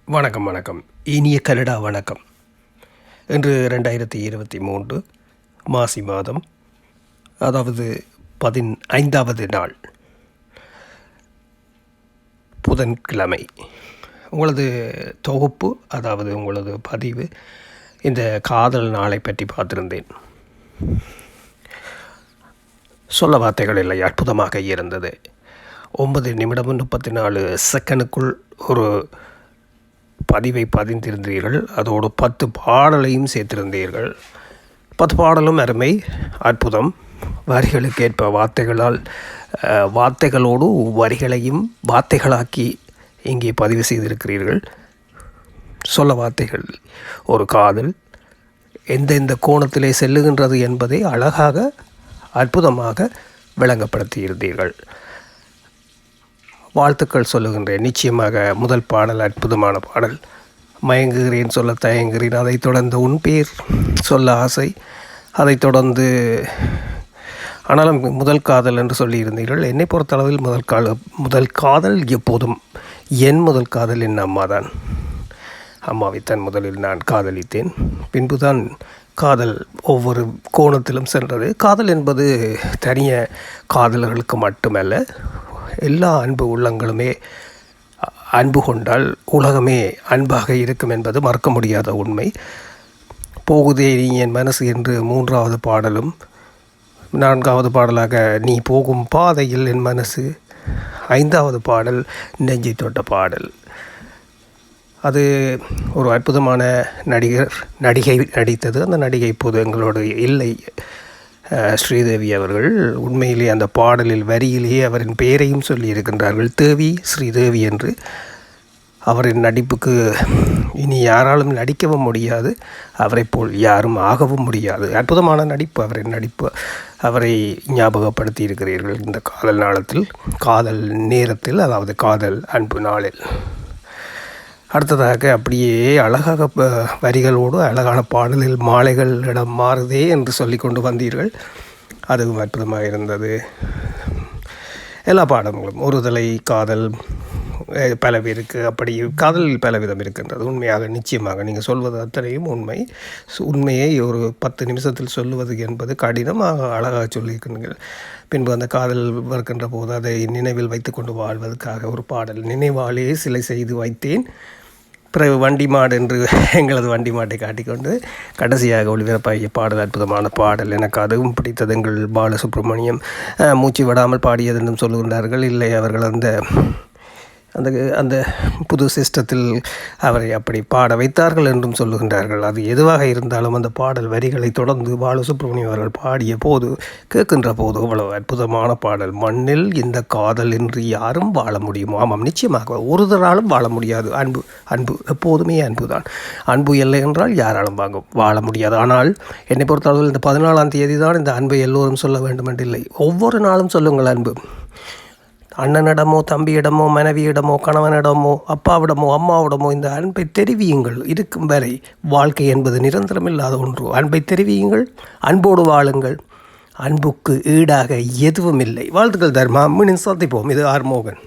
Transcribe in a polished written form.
வணக்கம் வணக்கம். இனிய கனடா வணக்கம். இன்று 2023 மாசி மாதம், அதாவது 15வது நாள், புதன்கிழமை. உங்களது தொகுப்பு, அதாவது உங்களது பதிவு, இந்த காதல் நாளை பற்றி பார்த்திருந்தேன். சொல்ல வார்த்தைகள் இல்லை, அற்புதமாக இருந்தது. 9 நிமிடம் 34 செகண்டுக்குள் ஒரு பதிவை பதிந்திருந்தீர்கள். அதோடு 10 பாடலையும் சேர்த்திருந்தீர்கள். 10 பாடலும் அருமை, அற்புதம். வரிகளுக்கேற்ப வார்த்தைகளோடு வரிகளையும் வார்த்தைகளாக்கி இங்கே பதிவு செய்திருக்கிறீர்கள். சொல்ல வார்த்தைகள், ஒரு காதல் எந்தெந்த கோணத்திலே செல்லுகின்றது என்பதை அழகாக அற்புதமாக விளங்கப்படுத்தியிருந்தீர்கள். வாழ்த்துக்கள் சொல்லுகின்றேன். நிச்சயமாக முதல் பாடல் அற்புதமான பாடல். மயங்குகிறேன் சொல்ல தயங்குகிறேன், அதைத் தொடர்ந்து உன் பேர் சொல்ல ஆசை, அதைத் தொடர்ந்து ஆனாலும் முதல் காதல் என்று சொல்லியிருந்தீர்கள். என்னை பொறுத்தளவில் முதல் காதல் எப்போதும் என் முதல் காதல் என் அம்மா தான். அம்மாவைத்தான் முதலில் நான் காதலித்தேன். பின்புதான் காதல் ஒவ்வொரு கோணத்திலும் சென்றது. காதல் என்பது தனிய காதலர்களுக்கு மட்டுமல்ல, எல்லா அன்பு உள்ளங்களுமே அன்பு கொண்டால் உலகமே அன்பாக இருக்கும் என்பது மறக்க முடியாத உண்மை. போகுதே நீ என் மனசு என்று 3வது பாடலும், 4வது பாடலாக நீ போகும் பாதையில் என் மனசு, 5வது பாடல் நெஞ்சை தொட்ட பாடல். அது ஒரு அற்புதமான நடிகை நடித்தது. அந்த நடிகை இப்போது எங்களோடு இல்லை, ஸ்ரீதேவி அவர்கள். உண்மையிலே அந்த பாடலில் வரியிலேயே அவரின் பெயரையும் சொல்லியிருக்கின்றார்கள், தேவி ஸ்ரீதேவி என்று. அவரின் நடிப்புக்கு இனி யாராலும் நடிக்கவும் முடியாது, அவரை போல் யாரும் ஆகவும் முடியாது. அற்புதமான நடிப்பு, அவரின் நடிப்பு. அவரை ஞாபகப்படுத்தி இருக்கிறீர்கள் இந்த காதல் நேரத்தில், அதாவது காதல் அன்பு நாளில். அடுத்ததாக அப்படியே அழகாக வரிகளோடு அழகான பாடலில் மாலைகள் இடம் மாறுதே என்று சொல்லி கொண்டு வந்தீர்கள். அதுவும் அற்புதமாக இருந்தது. எல்லா பாடல்களும் ஒருதலை காதல் பல பேருக்கு, அப்படி காதலில் பல விதம் இருக்கின்றது. உண்மையாக நிச்சயமாக நீங்கள் சொல்வது அத்தனையும் உண்மை. உண்மையை ஒரு 10 நிமிஷத்தில் சொல்லுவது என்பது கடினமாக அழகாக சொல்லியிருக்கிறீர்கள். பின்பு அந்த காதல் வருகின்ற போது அதை நினைவில் வைத்து கொண்டு வாழ்வதற்காக ஒரு பாடல், நினைவாலே சிலை செய்து வைத்தேன், பிறகு வண்டி மாடு என்று எங்களது வண்டி மாட்டை காட்டிக்கொண்டு கடைசியாக ஒளிபரப்பாகிய பாடல் அற்புதமான பாடல். எனக்கு அதுவும் பிடித்தது. எங்கள் பாலசுப்ரமணியம் மூச்சு விடாமல் பாடியது என்றும் சொல்லுகின்றார்கள். இல்லை, அவர்கள் அந்த அந்த அந்த புது சிஸ்டத்தில் அவரை அப்படி பாட வைத்தார்கள் என்றும் சொல்லுகின்றார்கள். அது எதுவாக இருந்தாலும் அந்த பாடல் வரிகளை தொடர்ந்து பாலசுப்ரமணியம் அவர்கள் பாடிய போது, கேட்கின்ற போது அவ்வளவு அற்புதமான பாடல். மண்ணில் இந்த காதல் என்று யாரும் வாழ முடியுமோ? ஆமாம், நிச்சயமாக ஒருத்தராலும் வாழ முடியாது. அன்பு எப்போதுமே அன்பு தான். அன்பு இல்லை என்றால் யாராலும் வாழ முடியாது. ஆனால் என்னை பொறுத்தளவில் இந்த 14ஆம் தேதி தான் இந்த அன்பை எல்லோரும் சொல்ல வேண்டும் என்றில்லை. ஒவ்வொரு நாளும் சொல்லுங்கள் அன்பு. அண்ணனிடமோ தம்பியிடமோ மனைவியிடமோ கணவனிடமோ அப்பாவிடமோ அம்மாவிடமோ இந்த அன்பை தெரிவியுங்கள். இருக்கும் வரை வாழ்க்கை என்பது நிரந்தரமில்லாத ஒன்று. அன்பை தெரிவியுங்கள், அன்போடு வாழுங்கள். அன்புக்கு ஈடாக எதுவும் இல்லை. வாழ்த்துக்கள் தர்மா. மீண்டும் சந்திப்போம். இது ஆர் மோகன்.